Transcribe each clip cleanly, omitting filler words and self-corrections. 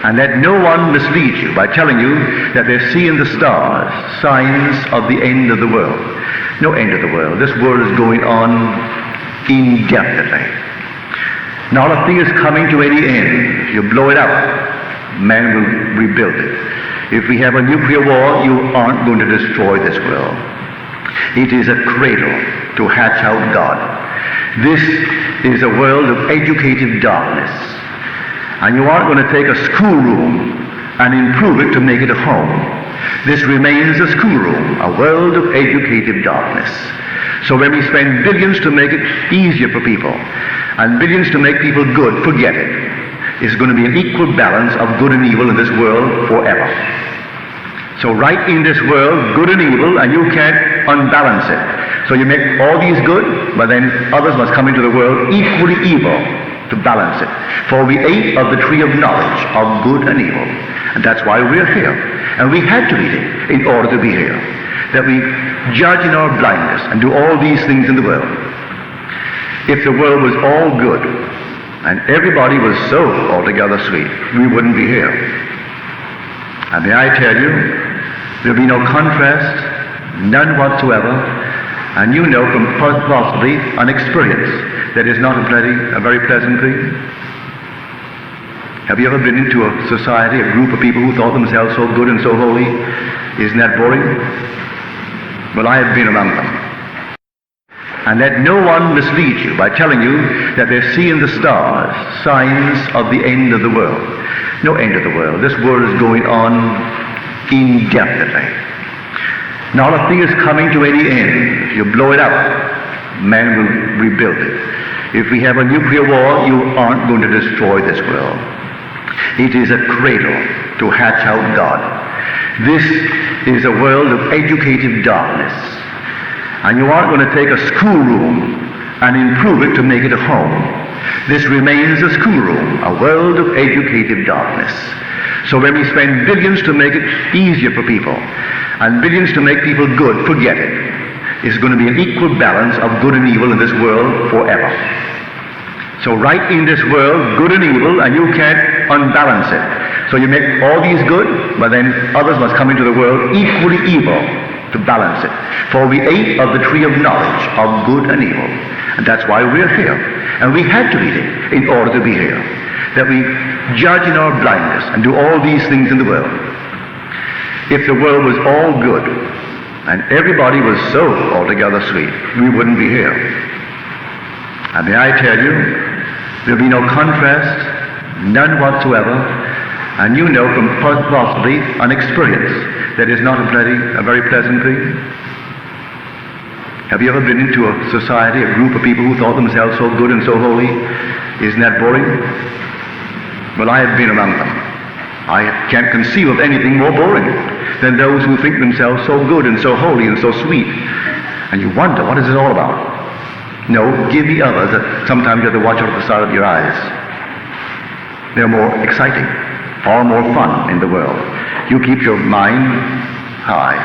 And let no one mislead you by telling you that they see in the stars signs of the end of the world. No end of the world. This world is going on indefinitely. Not a thing is coming to any end. If you blow it up, man will rebuild it. If we have a nuclear war, you aren't going to destroy this world. It is a cradle to hatch out God. This is a world of educative darkness. And you aren't going to take a schoolroom and improve it to make it a home. This remains a schoolroom, a world of educative darkness. So when we spend billions to make it easier for people, and billions to make people good, forget it. It's going to be an equal balance of good and evil in this world forever. So right in this world, good and evil, and you can't unbalance it. So you make all these good, but then others must come into the world equally evil to balance it. For we ate of the tree of knowledge of good and evil. And that's why we're here. And we had to eat it in order to be here. That we judge in our blindness and do all these things in the world. If the world was all good and everybody was so altogether sweet, we wouldn't be here. And may I tell you, there'll be no contrast, none whatsoever, and you know from possibly an experience that is not a very pleasant thing. Have you ever been into a society, a group of people who thought themselves so good and so holy? Isn't that boring? Well, I have been among them. And let no one mislead you by telling you that they see in the stars signs of the end of the world. No end of the world. This world is going on indefinitely. Not a thing is coming to any end. If you blow it up, man will rebuild it. If we have a nuclear war, you aren't going to destroy this world. It is a cradle to hatch out God. This is a world of educative darkness. And you aren't going to take a schoolroom and improve it to make it a home. This remains a schoolroom, a world of educative darkness. So when we spend billions to make it easier for people, and billions to make people good, forget it. It's going to be an equal balance of good and evil in this world forever. So right in this world, good and evil, and you can't unbalance it. So you make all these good, but then others must come into the world equally evil to balance it. For we ate of the tree of knowledge of good and evil. And that's why we're here. And we had to eat it in order to be here. That we judge in our blindness and do all these things in the world. If the world was all good and everybody was so altogether sweet, we wouldn't be here. And may I tell you, there'll be no contrast, none whatsoever, and you know from possibly an experience that is not a very pleasant thing. Have you ever been into a society, a group of people who thought themselves so good and so holy? Isn't that boring? Well, I have been among them. I can't conceive of anything more boring than those who think themselves so good and so holy and so sweet. And you wonder, what is it all about? No, give the others that sometimes you have to watch out of the side of your eyes. They're more exciting, or more fun in the world. You keep your mind high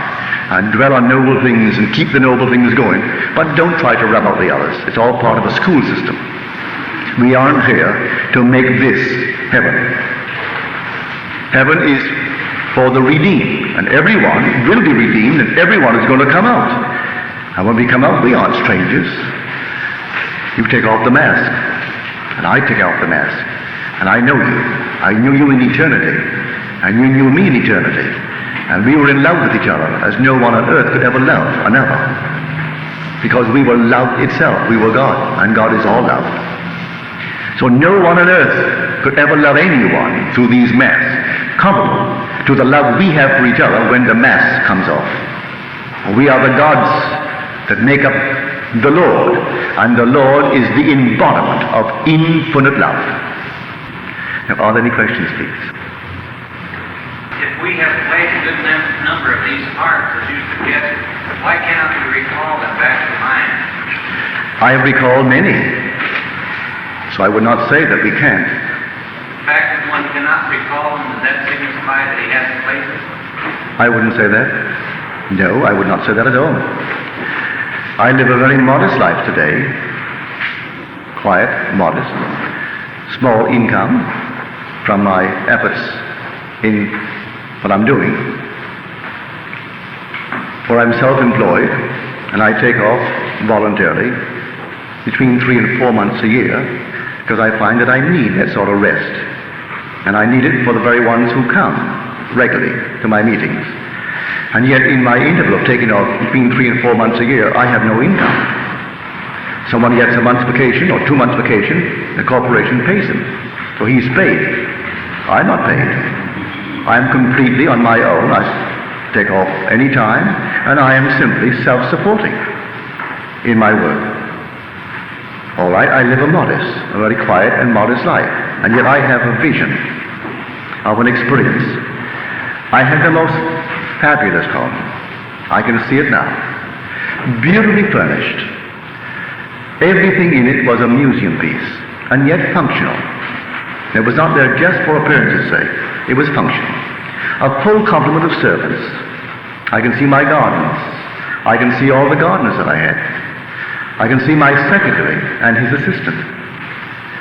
and dwell on noble things and keep the noble things going, but don't try to rub out the others. It's all part of a school system. We aren't here to make this heaven. Heaven is for the redeemed, and everyone will be redeemed, and everyone is going to come out. And when we come out, we aren't strangers. You take off the mask, and I take off the mask, and I know you. I knew you in eternity, and you knew me in eternity, and we were in love with each other as no one on earth could ever love another, because we were love itself. We were God, and God is all love. So no one on earth could ever love anyone through these masks, comparable to the love we have for each other when the mask comes off. We are the gods that make up the Lord, and the Lord is the embodiment of infinite love. Now, are there any questions, please? If we have played a good number of these parts, as you suggested, why cannot we recall them back to mind? I have recalled many, so I would not say that we can't. The fact that one cannot recall them, does that signify that he hasn't played them? I wouldn't say that. No, I would not say that at all. I live a very modest life today. Quiet, modest, small income, from my efforts in what I'm doing. For I'm self-employed, and I take off voluntarily between 3 and 4 months a year, because I find that I need that sort of rest. And I need it for the very ones who come regularly to my meetings. And yet in my interval of taking off between 3 and 4 months a year, I have no income. Someone gets a month's vacation or 2 months vacation, the corporation pays him. So he's paid. I'm not paid. I'm completely on my own. I take off any time, and I am simply self-supporting in my work. All right, I live a very quiet and modest life, and yet I have a vision of an experience. I had the most fabulous home. I can see it now. Beautifully furnished. Everything in it was a museum piece, and yet functional. It was not there just for appearance's sake. It was functional. A full complement of servants. I can see my gardens. I can see all the gardeners that I had. I can see my secretary and his assistant.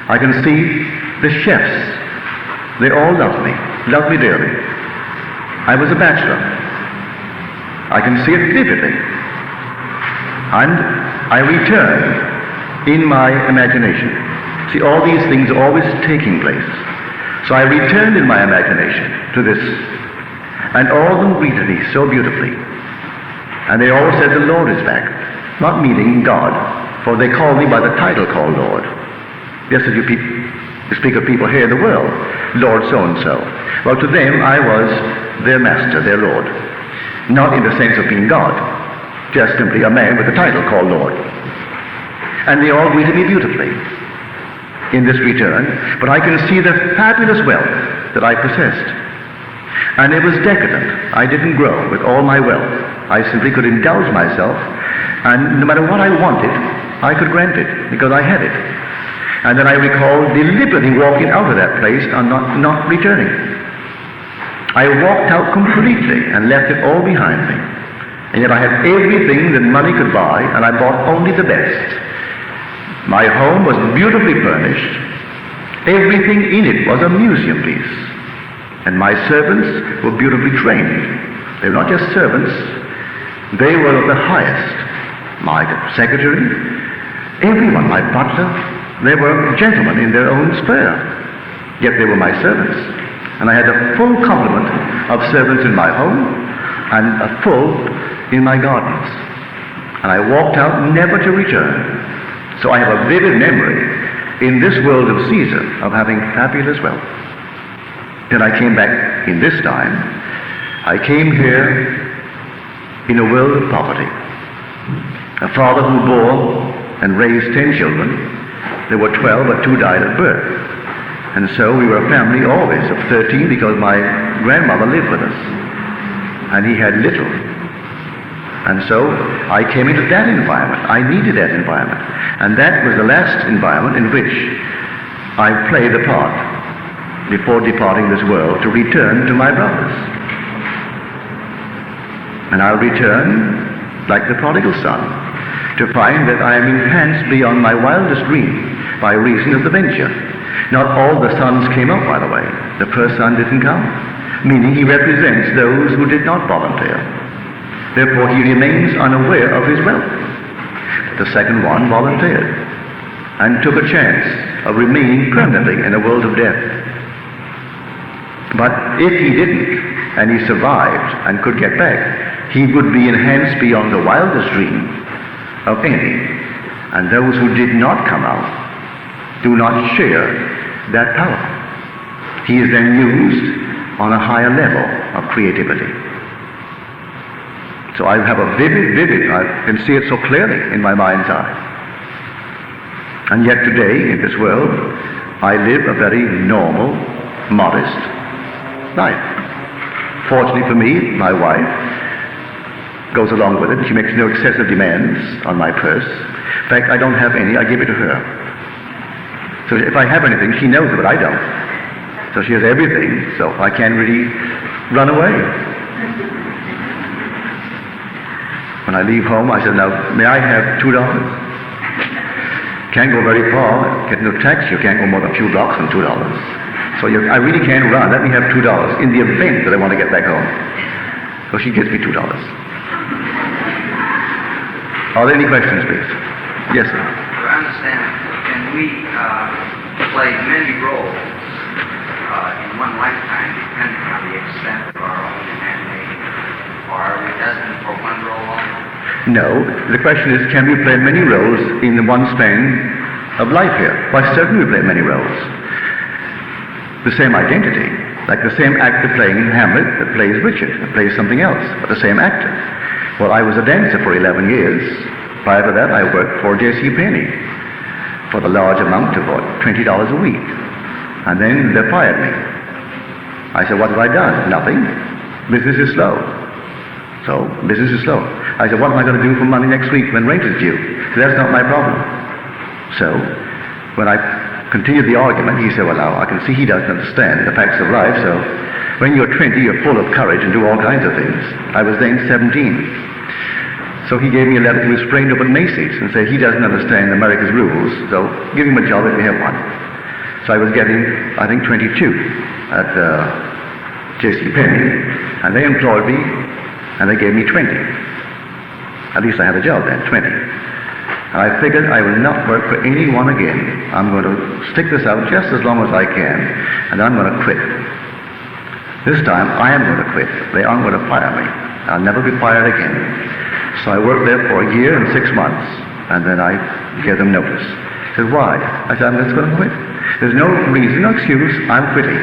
I can see the chefs. They all loved me dearly. I was a bachelor. I can see it vividly. And I return in my imagination. See, all these things are always taking place. So I returned in my imagination to this, and all of them greeted me so beautifully. And they all said, "The Lord is back," not meaning God, for they called me by the title called Lord. Just as you speak of people here in the world, Lord so-and-so. Well, to them I was their master, their Lord. Not in the sense of being God, just simply a man with a title called Lord. And they all greeted me beautifully in this return, but I can see the fabulous wealth that I possessed. And it was decadent. I didn't grow with all my wealth. I simply could indulge myself, and no matter what I wanted, I could grant it, because I had it. And then I recall deliberately walking out of that place and not returning. I walked out completely and left it all behind me. And yet I had everything that money could buy, and I bought only the best. My home was beautifully furnished. Everything in it was a museum piece. And my servants were beautifully trained. They were not just servants, they were of the highest. My secretary, everyone, my butler, they were gentlemen in their own sphere. Yet they were my servants. And I had a full complement of servants in my home and a full in my gardens. And I walked out never to return. So I have a vivid memory in this world of Caesar of having fabulous wealth. Then I came back in this time. I came here in a world of poverty. A father who bore and raised 10 children. There were 12, but 2 died at birth. And so we were a family always of 13 because my grandmother lived with us. And he had little. And so I came into that environment. I needed that environment. And that was the last environment in which I played a part before departing this world to return to my brothers. And I'll return like the prodigal son to find that I am enhanced beyond my wildest dream by reason of the venture. Not all the sons came up, by the way. The first son didn't come, meaning he represents those who did not volunteer. Therefore, he remains unaware of his wealth. The second one volunteered and took a chance of remaining permanently in a world of death. But if he didn't, and he survived and could get back, he would be enhanced beyond the wildest dream of any. And those who did not come out do not share that power. He is then used on a higher level of creativity. So I have a vivid, I can see it so clearly in my mind's eye. And yet today, in this world, I live a very normal, modest life. Fortunately for me, my wife goes along with it. She makes no excessive demands on my purse. In fact, I don't have any, I give it to her. So if I have anything, she knows it, but I don't. So she has everything, so I can't really run away. When I leave home, I said, "Now, may I have $2? Can't go very far. Get no taxi. You can't go more than a few blocks on $2. So I really can't run. Let me have $2 in the event that I want to get back home. So she gives me $2. Are there any questions, please? Yes, sir. I understand. Can we play many roles in one lifetime depending on the extent of our own imagination? Or are we destined for one role only? No. The question is, can we play many roles in the one span of life here? Why, certainly we play many roles. The same identity, like the same actor playing in Hamlet that plays Richard, that plays something else, but the same actor. Well, I was a dancer for 11 years. Prior to that, I worked for J.C. Penney for the large amount of, $20 a week. And then they fired me. I said, what have I done? Nothing. Business is slow. So, business is slow. I said, what am I going to do for money next week when rent is due? That's not my problem. So, when I continued the argument, he said, well, now, I can see he doesn't understand the facts of life, so when you're 20, you're full of courage and do all kinds of things. I was then 17. So he gave me a letter to his friend up at Macy's and said he doesn't understand America's rules, so give him a job if we have one. So I was getting, I think, 22 at J.C. Penney, and they employed me, and they gave me 20. At least I had a job then, 20. And I figured I will not work for anyone again. I'm going to stick this out just as long as I can, and I'm going to quit. This time, I am going to quit. They aren't going to fire me. I'll never be fired again. So I worked there for a year and 6 months, and then I gave them notice. They said, why? I said, I'm just going to quit. There's no reason, no excuse, I'm quitting.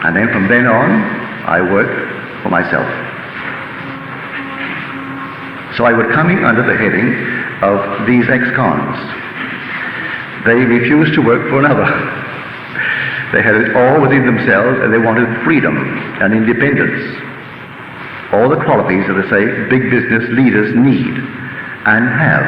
And then from then on, I worked for myself. So I would come in under the heading of these ex-cons. They refused to work for another. They had it all within themselves, and they wanted freedom and independence. All the qualities that they say big business leaders need and have.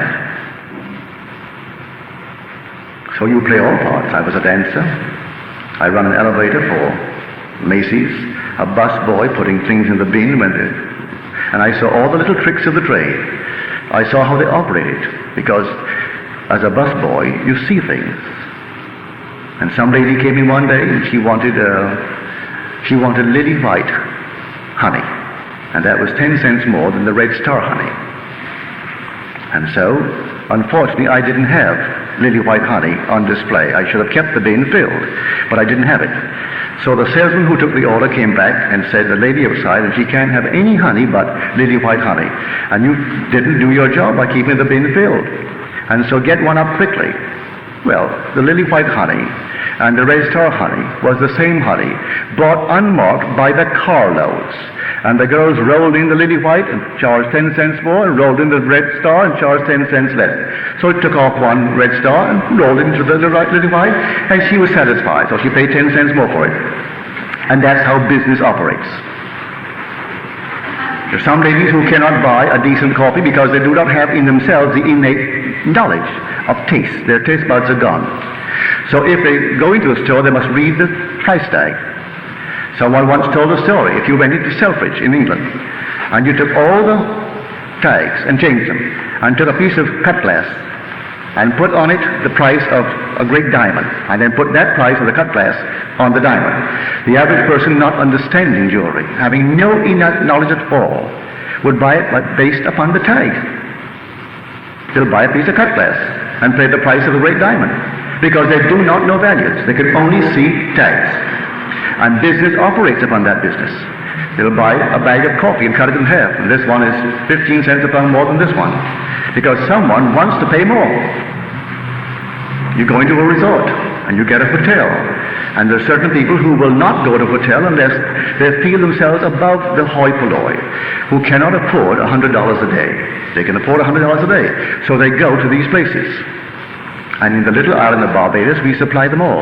So you play all parts. I was a dancer. I run an elevator for Macy's, a bus boy putting things in the bin and I saw all the little tricks of the trade. I saw how they operated, because as a bus boy, you see things. And some lady came in one day and she wanted lily white honey, and that was 10 cents more than the Red Star honey. And so, unfortunately, I didn't have lily white honey on display. I should have kept the bin filled, but I didn't have it. So the salesman who took the order came back and said, the lady outside, and she can't have any honey but lily white honey. And you didn't do your job by keeping the bin filled. And so get one up quickly. Well, the lily white honey and the Red Star honey was the same honey, bought unmarked by the carloads. And the girls rolled in the lily white and charged 10 cents more, and rolled in the Red Star and charged 10 cents less. So it took off one Red Star and rolled into the lily white, and she was satisfied. So she paid 10 cents more for it. And that's how business operates. There are some ladies who cannot buy a decent coffee because they do not have in themselves the innate knowledge of taste. Their taste buds are gone. So if they go into a store, they must read the price tag. Someone once told a story. If you went into Selfridge in England and you took all the tags and changed them and took a piece of cut glass and put on it the price of a great diamond, and then put that price of the cut glass on the diamond, the average person not understanding jewelry, having no knowledge at all, would buy it based upon the tag. They'll buy a piece of cut glass and pay the price of the great diamond, because they do not know values. They can only see tags. And business operates upon that business. They'll buy a bag of coffee and cut it in half, and this one is 15 cents a pound more than this one, because someone wants to pay more. You go into a resort and you get a hotel, and there are certain people who will not go to a hotel unless they feel themselves above the hoi polloi, who cannot afford $100 a day. They can afford $100 a day, so they go to these places. And in the little island of Barbados, we supply them all.